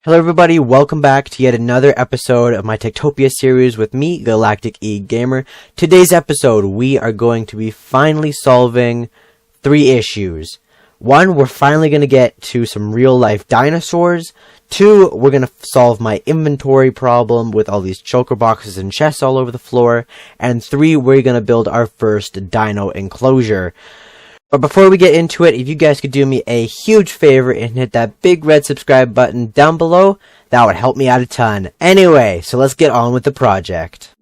Hello everybody, welcome back to yet another episode of my Tektopia series with me, Galactic E Gamer. Today's episode, we are going to be finally solving 3 issues. 1, we're finally going to get to some real life dinosaurs. 2, we're going to solve my inventory problem with all these choker boxes and chests all over the floor. And 3, we're going to build our first dino enclosure. But before we get into it, if you guys could do me a huge favor and hit that big red subscribe button down below, that would help me out a ton. Anyway, so let's get on with the project.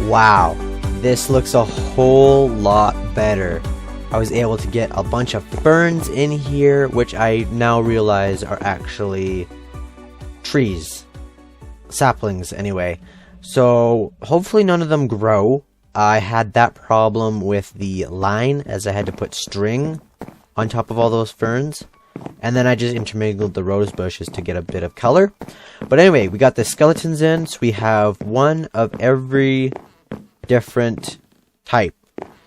Wow, this looks a whole lot better. I was able to get a bunch of ferns in here, which I now realize are actually trees. Saplings, anyway. So, hopefully none of them grow. I had that problem with the line, as I had to put string on top of all those ferns. And then I just intermingled the rose bushes to get a bit of color. But anyway, we got the skeletons in, so we have one of every different type.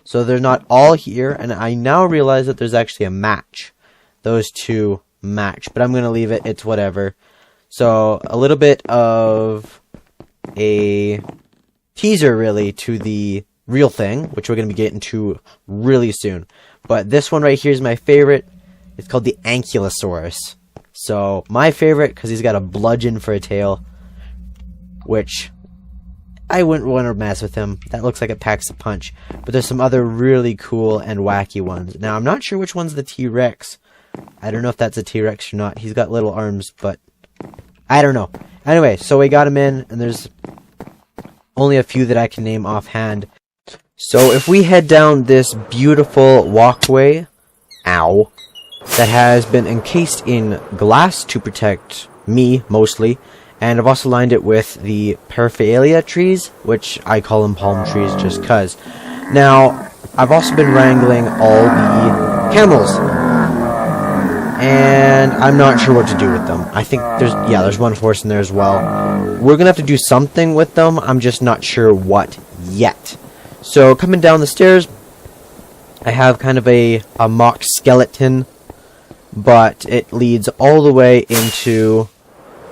So they're not all here, and I now realize that there's actually a match. Those two match, but I'm going to leave it, it's whatever. So a little bit of a teaser really to the real thing, which we're going to be getting to really soon. But this one right here is my favorite. It's called the Ankylosaurus. So my favorite because he's got a bludgeon for a tail, which I wouldn't want to mess with him. That looks like it packs a punch. But there's some other really cool and wacky ones. Now, I'm not sure which one's the T-Rex. I don't know if that's a T-Rex or not. He's got little arms, but I don't know. Anyway, so we got him in, and there's only a few that I can name offhand. So if we head down this beautiful walkway, ow, that has been encased in glass to protect me, mostly. And I've also lined it with the paraphernalia trees, which I call them palm trees just cuz. Now, I've also been wrangling all the camels. And I'm not sure what to do with them. I think there's one horse in there as well. We're going to have to do something with them. I'm just not sure what yet. So, coming down the stairs, I have kind of a mock skeleton. But it leads all the way into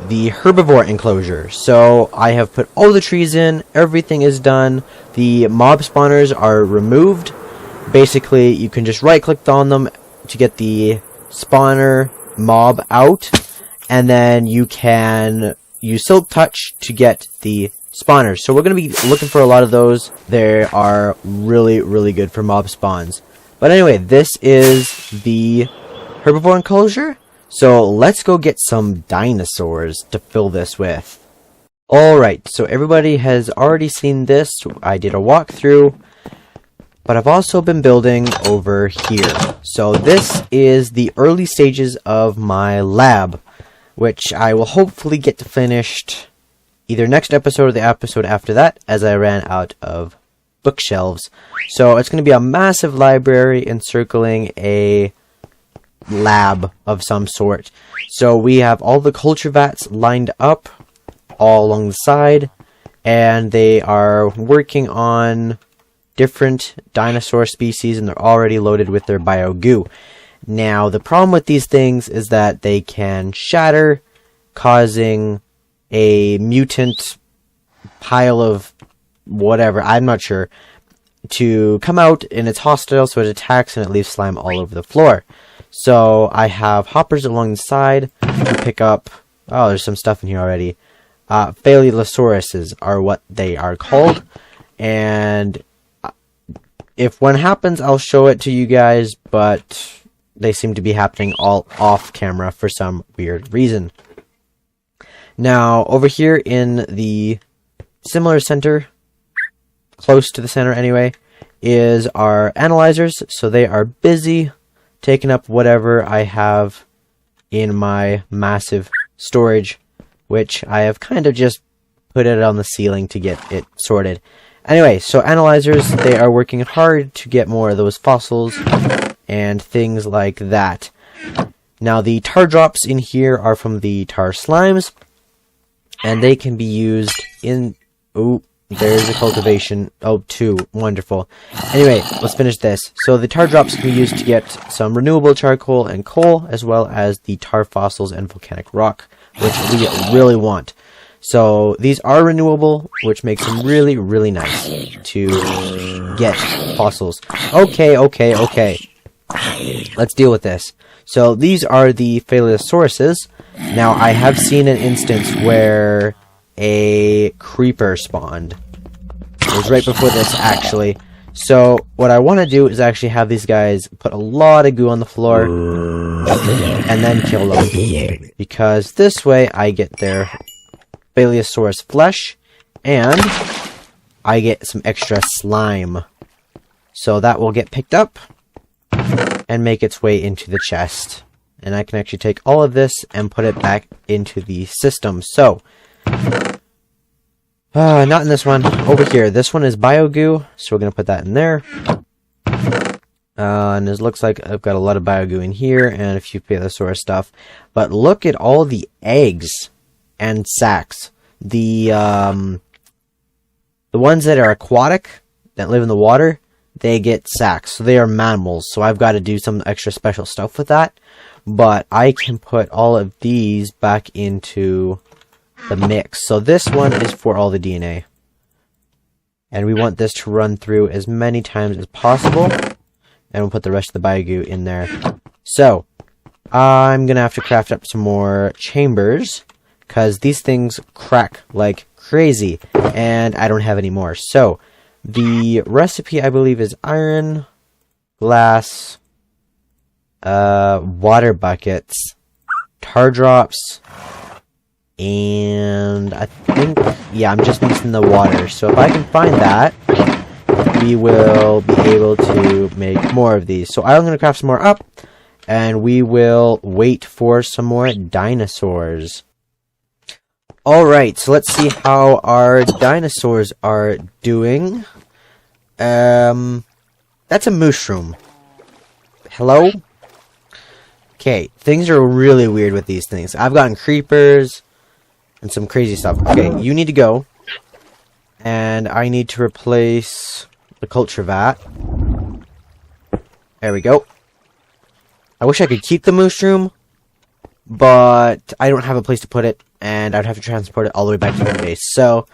the herbivore enclosure. So I have put all the trees in, everything is done, the mob spawners are removed. Basically, you can just right click on them to get the spawner mob out, and then you can use Silk Touch to get the spawners. So we're going to be looking for a lot of those. They are really, really good for mob spawns. But anyway, this is the herbivore enclosure. So let's go get some dinosaurs to fill this with. Alright, so everybody has already seen this. I did a walkthrough, but I've also been building over here. So this is the early stages of my lab, which I will hopefully get to finished either next episode or the episode after that, as I ran out of bookshelves. So it's going to be a massive library encircling a lab of some sort. So we have all the culture vats lined up all along the side, and they are working on different dinosaur species, and they're already loaded with their bio goo. Now the problem with these things is that they can shatter, causing a mutant pile of whatever, I'm not sure, to come out, and it's hostile, so it attacks and it leaves slime all over the floor. So I have hoppers along the side to pick up, oh, there's some stuff in here already. Ferocious are what they are called, and if one happens, I'll show it to you guys, but they seem to be happening all off camera for some weird reason. Now, over here in the similar center, close to the center anyway, is our analyzers. So they are busy taking up whatever I have in my massive storage, which I have kind of just put it on the ceiling to get it sorted. Anyway, so analyzers, they are working hard to get more of those fossils and things like that. Now, the tar drops in here are from the tar slimes, and they can be used in... Oh, there's a cultivation. Oh, 2. Wonderful. Anyway, let's finish this. So the tar drops can be used to get some renewable charcoal and coal, as well as the tar fossils and volcanic rock, which we really want. So these are renewable, which makes them really, really nice to get fossils. Okay. Let's deal with this. So these are the Ferocious. Now, I have seen an instance where a creeper spawned. It was right before this, actually. So what I want to do is actually have these guys put a lot of goo on the floor and then kill them, because this way I get their Ferocious flesh and I get some extra slime. So that will get picked up and make its way into the chest. And I can actually take all of this and put it back into the system. So, not in this one. Over here. This one is biogoo, so we're going to put that in there. And it looks like I've got a lot of biogoo in here and a few Ferocious stuff. But look at all the eggs and sacs. The ones that are aquatic, that live in the water, they get sacs. So they are mammals. So I've got to do some extra special stuff with that. But I can put all of these back into the mix. So this one is for all the DNA. And we want this to run through as many times as possible. And we'll put the rest of the biogoo in there. So, I'm going to have to craft up some more chambers, because these things crack like crazy. And I don't have any more. So, the recipe, I believe, is iron, glass, water buckets, tar drops, and I think, yeah, I'm just mixing the water. So if I can find that, we will be able to make more of these. So I'm going to craft some more up, and we will wait for some more dinosaurs. Alright, so let's see how our dinosaurs are doing. That's a mushroom. Hello? Okay, things are really weird with these things. I've gotten creepers and some crazy stuff. Okay, you need to go. And I need to replace the culture vat. There we go. I wish I could keep the mushroom, but I don't have a place to put it, and I'd have to transport it all the way back to the base. So,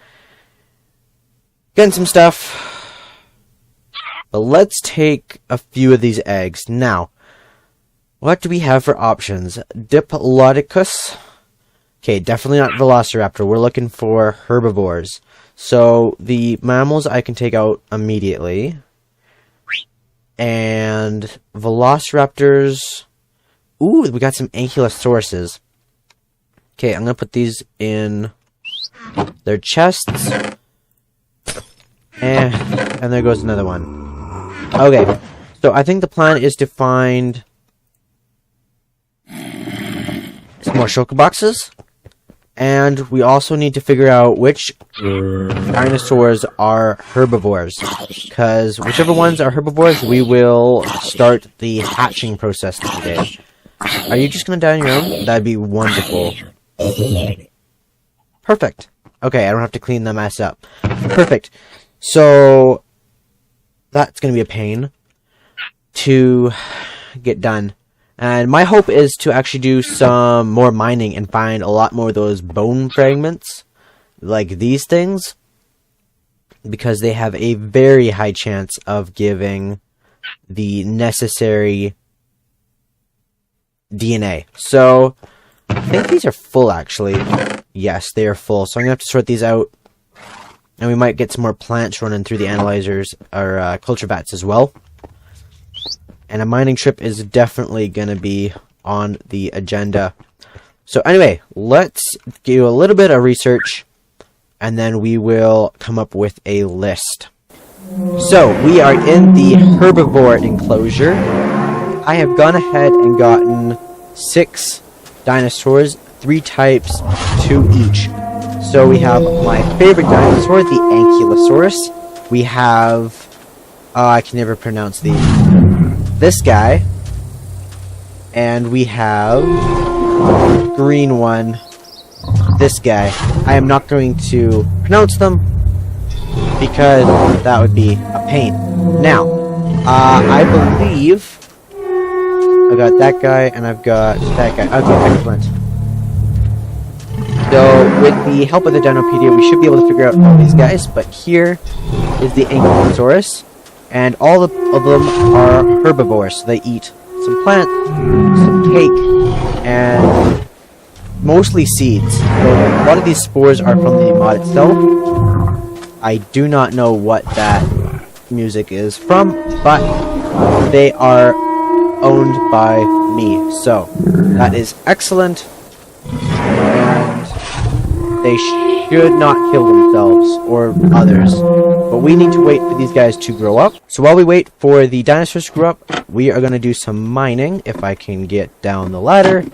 getting some stuff. But let's take a few of these eggs. Now, what do we have for options? Diplodocus. Okay, definitely not Velociraptor. We're looking for herbivores. So, the mammals I can take out immediately. And Velociraptors. Ooh, we got some Ankylosauruses. Okay, I'm going to put these in their chests. And there goes another one. Okay, so I think the plan is to find some more shulker boxes. And we also need to figure out which dinosaurs are herbivores. Because whichever ones are herbivores, we will start the hatching process today. Are you just going to die on your own? That'd be wonderful. Perfect. Okay, I don't have to clean the mess up. Perfect. So, that's going to be a pain to get done. And my hope is to actually do some more mining and find a lot more of those bone fragments, like these things, because they have a very high chance of giving the necessary DNA. So, I think these are full, actually. Yes, they are full. So I'm going to have to sort these out. And we might get some more plants running through the analyzers, or culture vats as well. And a mining trip is definitely going to be on the agenda. So anyway, let's do a little bit of research, and then we will come up with a list. So, we are in the herbivore enclosure. I have gone ahead and gotten 6 dinosaurs, 3 types, 2 each. So we have my favorite dinosaur, the Ankylosaurus. We have... I can never pronounce these. This guy. And we have... green one. This guy. I am not going to pronounce them, because that would be a pain. Now, I believe... I got that guy, and I've got that guy. Okay, excellent. So, with the help of the Dinopedia, we should be able to figure out all these guys, but here is the Ankylosaurus, and all of them are herbivores, so they eat some plants, some cake, and mostly seeds. So, a lot of these spores are from the mod itself. I do not know what that music is from, but they are owned by me, so that is excellent, and they should not kill themselves or others, but we need to wait for these guys to grow up. So while we wait for the dinosaurs to grow up, we are going to do some mining, if I can get down the ladder,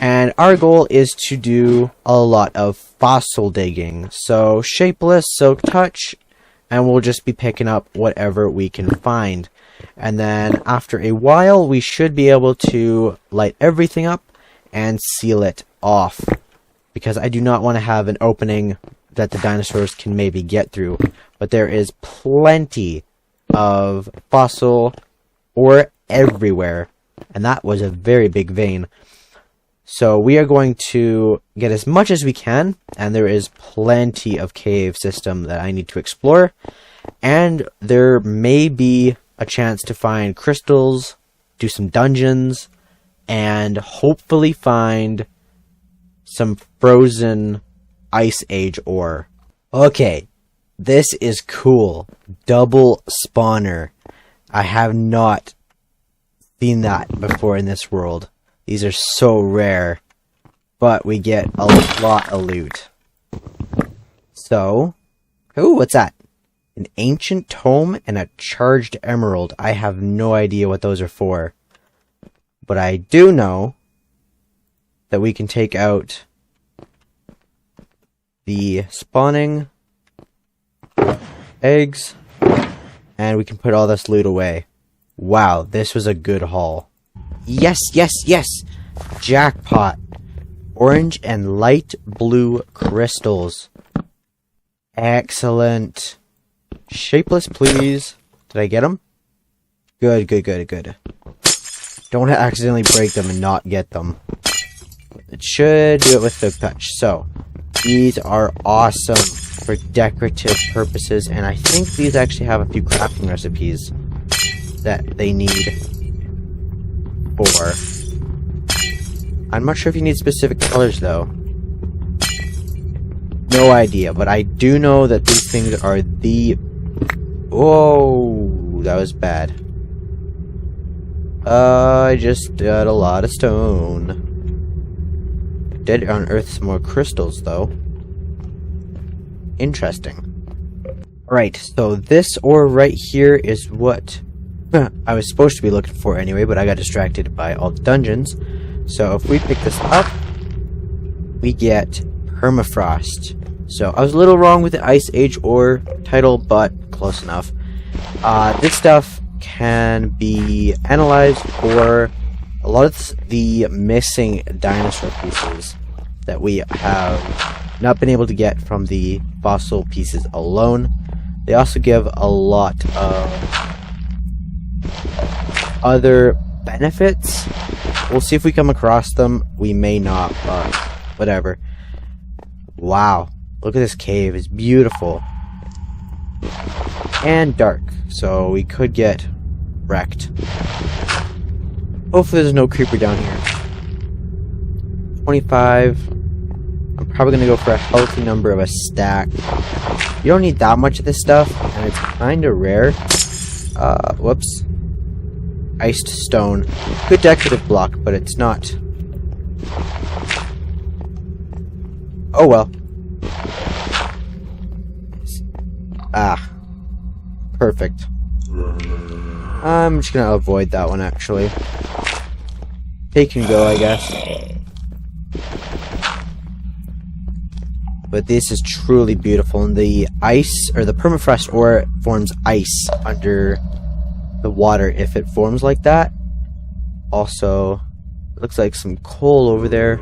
and our goal is to do a lot of fossil digging, so shapeless, silk touch, and we'll just be picking up whatever we can find. And then after a while, we should be able to light everything up and seal it off, because I do not want to have an opening that the dinosaurs can maybe get through. But there is plenty of fossil ore everywhere, and that was a very big vein. So we are going to get as much as we can, and there is plenty of cave system that I need to explore, and there may be a chance to find crystals, do some dungeons, and hopefully find some frozen Ice Age ore. Okay, this is cool. Double spawner. I have not seen that before in this world. These are so rare, but we get a lot of loot. So, ooh, what's that? An ancient tome and a charged emerald. I have no idea what those are for. But I do know that we can take out the spawning eggs, and we can put all this loot away. Wow, this was a good haul. Yes, yes, yes! Jackpot! Orange and light blue crystals. Excellent. Shapeless, please. Did I get them? Good, good, good, good. Don't accidentally break them and not get them. It should do it with the touch. So, these are awesome for decorative purposes, and I think these actually have a few crafting recipes that they need for. I'm not sure if you need specific colors, though. No idea, but I do know that these things are the... Whoa, that was bad. I just got a lot of stone. Did unearth some more crystals, though. Interesting. Alright, so this ore right here is what I was supposed to be looking for anyway, but I got distracted by all the dungeons. So if we pick this up, we get permafrost. So I was a little wrong with the Ice Age ore title, but close enough. This stuff can be analyzed for a lot of the missing dinosaur pieces that we have not been able to get from the fossil pieces alone. They also give a lot of other benefits. We'll see if we come across them. We may not, but whatever. Wow. Look at this cave. It's beautiful. And dark. So we could get wrecked. Hopefully there's no creeper down here. 25. I'm probably going to go for a healthy number of a stack. You don't need that much of this stuff, and it's kind of rare. Whoops. Iced stone. Good decorative block, but it's not. Oh well. Ah. Perfect. I'm just gonna avoid that one, actually. Take and go, I guess. But this is truly beautiful, and the ice, or the permafrost ore, forms ice under the water if it forms like that. Also, it looks like some coal over there.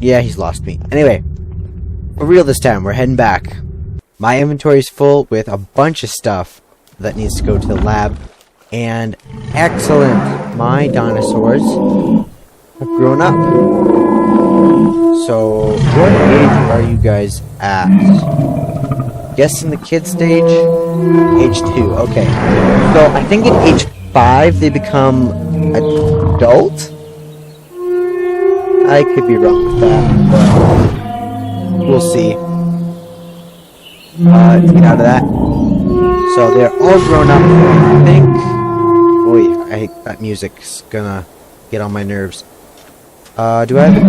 Yeah, he's lost me. Anyway, for real this time, we're heading back. My inventory is full with a bunch of stuff that needs to go to the lab. And excellent! My dinosaurs have grown up. So, what age are you guys at? Guessing the kid stage? Age 2, okay. So, I think at age 5 they become adult? I could be wrong with that, but we'll see. Let's get out of that. So, they're all grown up, I think. Oh, I hate that music's gonna get on my nerves. Do I have a...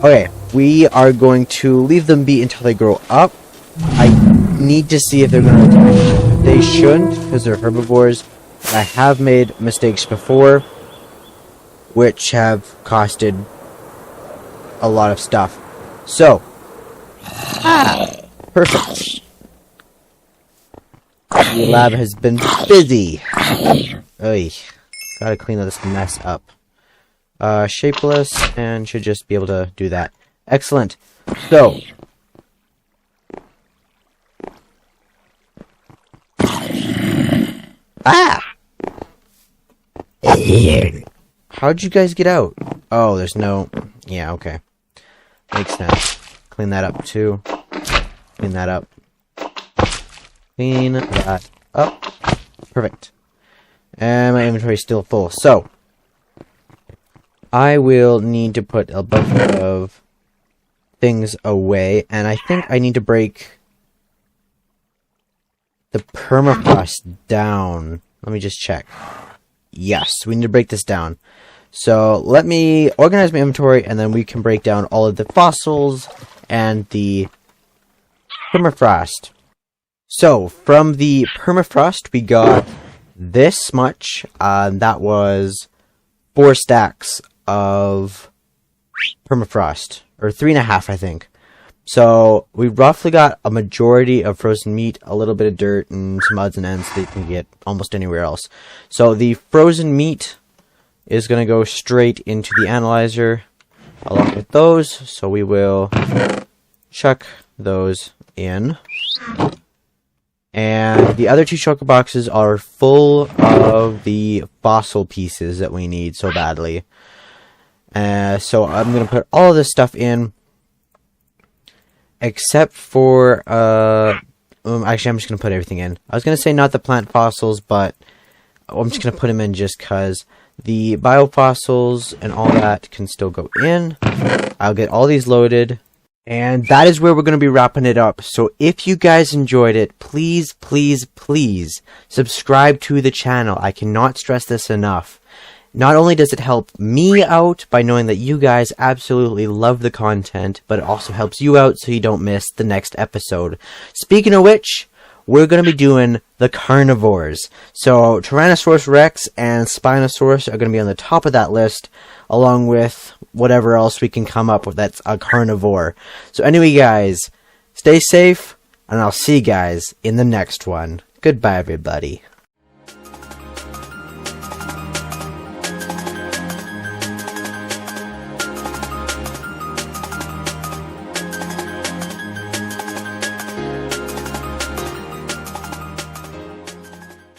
Okay, we are going to leave them be until they grow up. I need to see if they're going to attack. They shouldn't, because they're herbivores. I have made mistakes before, which have costed a lot of stuff. So, perfect. The lab has been busy. Oy. Gotta clean this mess up. Shapeless, and should just be able to do that. Excellent. So. How'd you guys get out? Oh, there's no... Yeah, okay. Makes sense. Clean that up, too. Clean that up. Clean that up. Perfect. And my inventory is still full. So, I will need to put a bunch of things away. And I think I need to break the permafrost down. Let me just check. Yes, we need to break this down. So, let me organize my inventory, and then we can break down all of the fossils and the permafrost. So, from the permafrost, we got this much. That was 4 stacks of permafrost, or 3.5, I think. So we roughly got a majority of frozen meat, a little bit of dirt, and some odds and ends that you can get almost anywhere else. So the frozen meat is going to go straight into the analyzer along with those. So we will chuck those in. And the other 2 shulker boxes are full of the fossil pieces that we need so badly. So I'm going to put all of this stuff in. Except for, actually I'm just going to put everything in. I was going to say not the plant fossils, but I'm just going to put them in just because the biofossils and all that can still go in. I'll get all these loaded. And that is where we're going to be wrapping it up. So if you guys enjoyed it, please, please, please subscribe to the channel. I cannot stress this enough. Not only does it help me out by knowing that you guys absolutely love the content, but it also helps you out so you don't miss the next episode. Speaking of which, we're going to be doing the carnivores. So Tyrannosaurus Rex and Spinosaurus are going to be on the top of that list, along with whatever else we can come up with that's a carnivore. So anyway, guys, stay safe, and I'll see you guys in the next one. Goodbye, everybody.